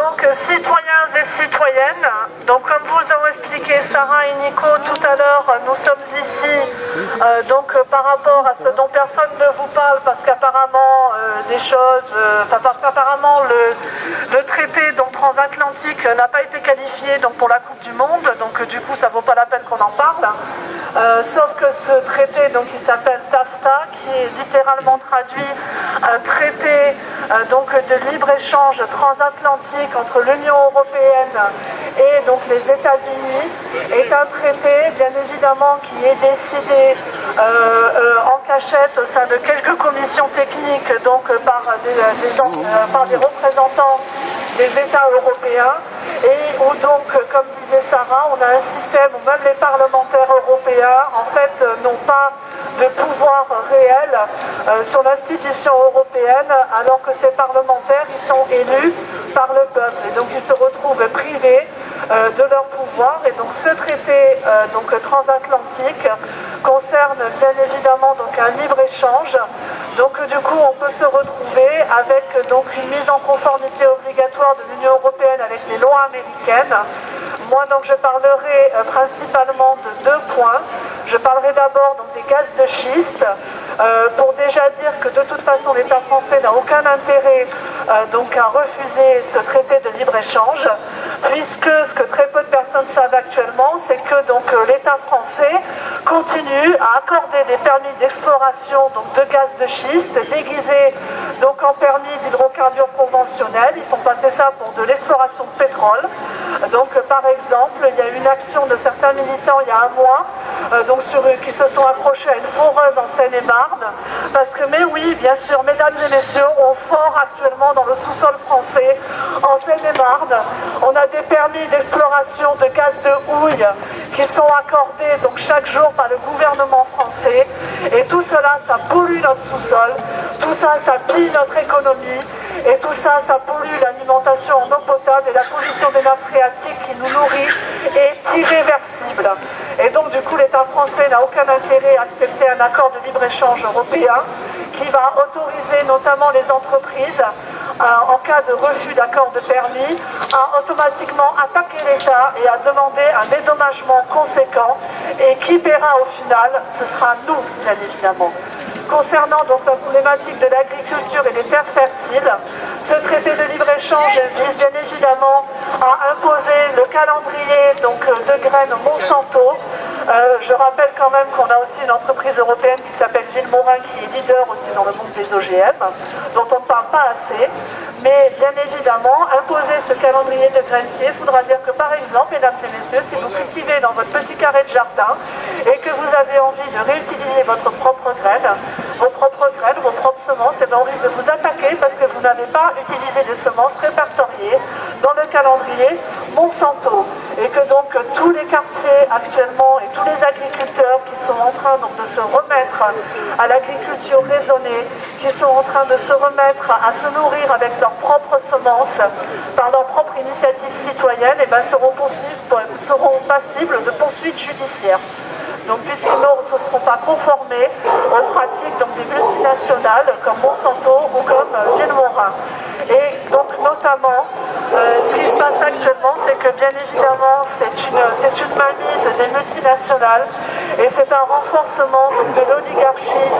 Donc, citoyens et citoyennes, donc comme vous ont expliqué Sarah et Nico tout à l'heure, nous sommes ici par rapport à ce dont personne ne vous parle, parce qu'apparemment apparemment le traité donc, transatlantique n'a pas été qualifié donc, pour la Coupe du Monde, donc du coup ça vaut pas la peine qu'on en parle. Sauf que ce traité donc, qui s'appelle TAFTA, qui est littéralement traduit un traité de libre-échange transatlantique entre l'Union européenne et donc les États-Unis, est un traité bien évidemment qui est décidé en cachette au sein de quelques commissions techniques donc par des représentants des États européens, et où donc, comme disait Sarah, on a un système où même les parlementaires européens en fait n'ont pas de pouvoir réel sur l'institution européenne, alors que ces parlementaires ils sont élus par le peuple, et donc ils se retrouvent privés de leur pouvoir. Et donc ce traité transatlantique concerne bien évidemment donc un libre-échange. Donc du coup on peut se retrouver avec donc une mise en conformité obligatoire de l'Union européenne avec les lois américaines. Moi donc je parlerai principalement de deux points. Je parlerai d'abord donc des gaz de schiste, pour déjà dire que de toute façon l'État français n'a aucun intérêt à refuser ce traité de libre-échange, puisque ce que très peu de personnes savent actuellement, c'est que l'État français continue à accorder des permis d'exploration de gaz de schiste déguisés en permis d'hydrocarbures conventionnels. Ils font passer ça pour de l'exploration de pétrole. Par exemple, il y a eu une action de certains militants il y a un mois qui se sont accrochés à une foreuse en Seine-et-Marne, parce que, mais oui, bien sûr, mesdames et messieurs, on fore actuellement dans le sous-sol français, en Seine-et-Marne. On a des permis d'exploration de gaz de houille qui sont accordés chaque jour par le gouvernement français, et tout cela, ça pollue notre sous-sol, tout ça, ça pille notre économie, et tout ça, ça pollue l'alimentation en eau potable, et la pollution des nappes phréatiques qui nous nourrit est irréversible. Et donc du coup l'État français n'a aucun intérêt à accepter un accord de libre-échange européen qui va autoriser notamment les entreprises, en cas de refus d'accord de permis, à automatiquement attaquer l'État et à demander un dédommagement conséquent, et qui paiera au final, ce sera nous bien évidemment. Concernant la problématique de l'agriculture et des terres fertiles, ce traité de libre-échange vise bien évidemment à imposer le calendrier de graines Monsanto. Je rappelle quand même qu'on a aussi une entreprise européenne qui s'appelle Vilmorin, qui est leader aussi dans le monde des OGM, dont on ne parle pas assez. Mais bien évidemment, imposer ce calendrier de grainier voudra dire que, par exemple, mesdames et messieurs, si vous cultivez dans votre petit carré de jardin et que vous avez envie de réutiliser votre propre graine, vos propres semences, et bien on risque de vous attaquer parce que vous n'avez pas utilisé des semences répertoriées dans le calendrier Monsanto. Et que tous les quartiers actuellement et tous les agriculteurs qui sont en train de se remettre à l'agriculture raisonnée, qui sont en train de se remettre à se nourrir avec leurs propres semences, par leur propre initiative citoyenne, et seront passibles de poursuites judiciaires. Donc, puisqu'ils ne se seront pas conformés aux pratiques des multinationales comme Monsanto ou comme Vilmorin. Et donc, notamment, ce qui se passe actuellement, c'est que bien évidemment, c'est une mainmise des multinationales, et c'est un renforcement de l'oligarchie,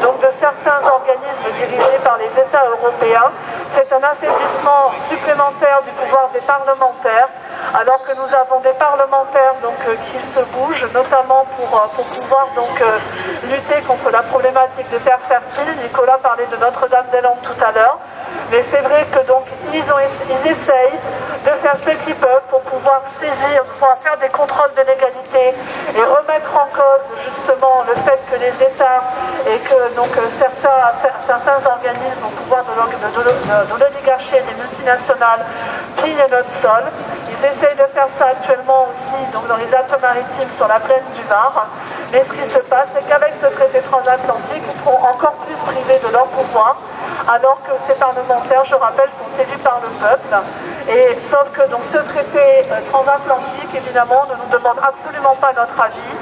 de certains organismes dirigés par les États européens. C'est un affaiblissement supplémentaire du pouvoir des parlementaires, alors que nous avons des parlementaires qui se bougent, notamment pour pouvoir lutter contre la problématique des terres fertiles. Nicolas parlait de Notre-Dame-des-Landes tout à l'heure, mais c'est vrai que ils essayent de faire ce qu'ils peuvent pour pouvoir faire des contrôles de légalité et remettre en cause justement le fait que les États et que certains organismes au pouvoir de l'oligarchie et des multinationales pillent notre sol. Ils essayent de faire ça actuellement aussi dans les Alpes-Maritimes, sur la plaine du Var. Mais ce qui se passe, c'est qu'avec ce traité transatlantique, ils seront encore plus privés de leur pouvoir, alors que ces parlementaires, je rappelle, sont élus par le peuple. Et sauf que ce traité transatlantique, évidemment, ne nous demande absolument pas notre avis.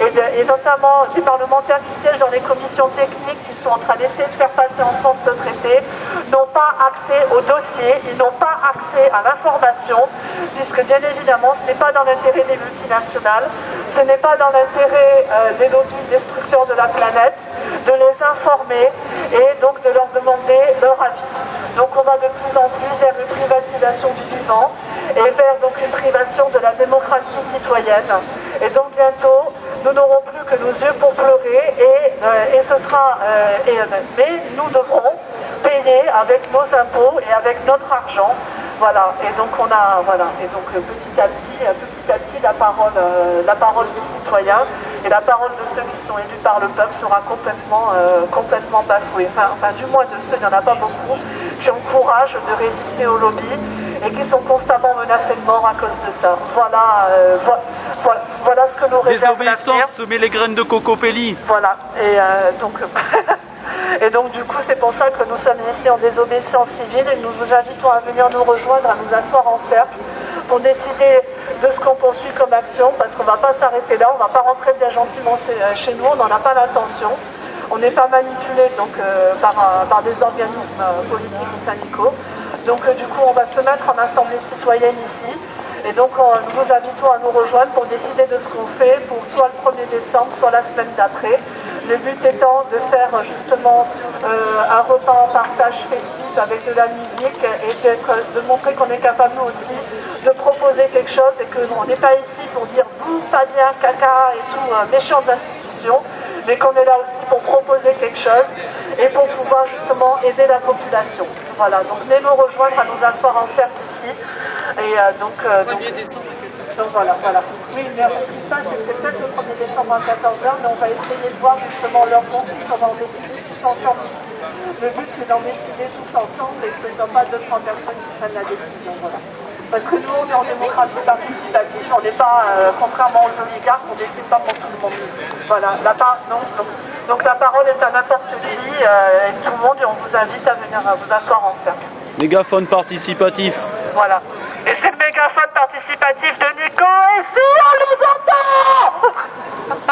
Et notamment des parlementaires qui siègent dans les commissions techniques qui sont en train d'essayer de faire passer en France ce traité n'ont pas accès au dossier, ils n'ont pas accès à l'information, puisque bien évidemment ce n'est pas dans l'intérêt des multinationales, ce n'est pas dans l'intérêt des lobbies destructeurs de la planète de les informer et donc de leur demander leur avis. Donc on va de plus en plus vers une privatisation du vivant et vers donc une privation de la démocratie citoyenne. Et donc bientôt, nous n'aurons plus que nos yeux pour pleurer et ce sera. Mais nous devrons payer avec nos impôts et avec notre argent. Voilà. Et donc on a Et donc petit à petit, la parole des citoyens et la parole de ceux qui sont élus par le peuple sera complètement bafouée. Enfin, du moins de ceux, il n'y en a pas beaucoup, qui ont le courage de résister au lobby et qui sont constamment menacés de mort à cause de ça. Voilà ce que nous réserve l'avenir. Désobéissance, semer les graines de cocopelli. Voilà. Et donc du coup c'est pour ça que nous sommes ici en désobéissance civile et nous vous invitons à venir nous rejoindre, à nous asseoir en cercle pour décider de ce qu'on poursuit comme action, parce qu'on ne va pas s'arrêter là, on ne va pas rentrer bien gentiment chez nous, on n'en a pas l'intention. On n'est pas manipulé donc, par des organismes politiques ou syndicaux. Donc du coup on va se mettre en assemblée citoyenne ici. Et donc nous vous invitons à nous rejoindre pour décider de ce qu'on fait pour soit le 1er décembre, soit la semaine d'après. Le but étant de faire justement un repas en partage festif avec de la musique et de montrer qu'on est capable nous aussi de proposer quelque chose et qu'on n'est pas ici pour dire vous, pas bien, caca et tout, méchantes institutions, mais qu'on est là aussi pour proposer quelque chose et pour pouvoir justement aider la population. Voilà, donc venez nous rejoindre, à nous asseoir en cercle ici. Et donc voilà. Oui, mais ce qui se passe, c'est que c'est peut-être le 1er décembre à 14h, mais on va essayer de voir justement leur compte, on va en décider tous ensemble ici. Le but, c'est d'en décider tous ensemble et que ce ne soit pas 2-3 personnes qui prennent la décision. Voilà. Parce que nous, on est en démocratie participative, on n'est pas, contrairement aux oligarques, on ne décide pas pour tout le monde. Voilà, donc la parole est à n'importe qui, et tout le monde, et on vous invite à venir vous asseoir en cercle. Mégaphone participatif. Voilà. Et c'est le mégaphone participatif de Nico, et si on nous entend